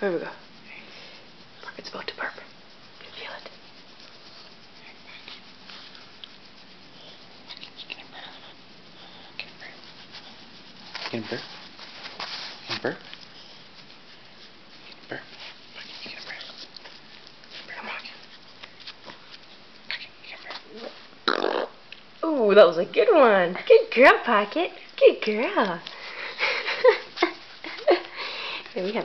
There we go. Pocket's about to burp. You can feel it. You can burp. You can burp. You can burp. You can burp. Ooh, that was a good one. Good girl, Pocket. Good girl. Here we have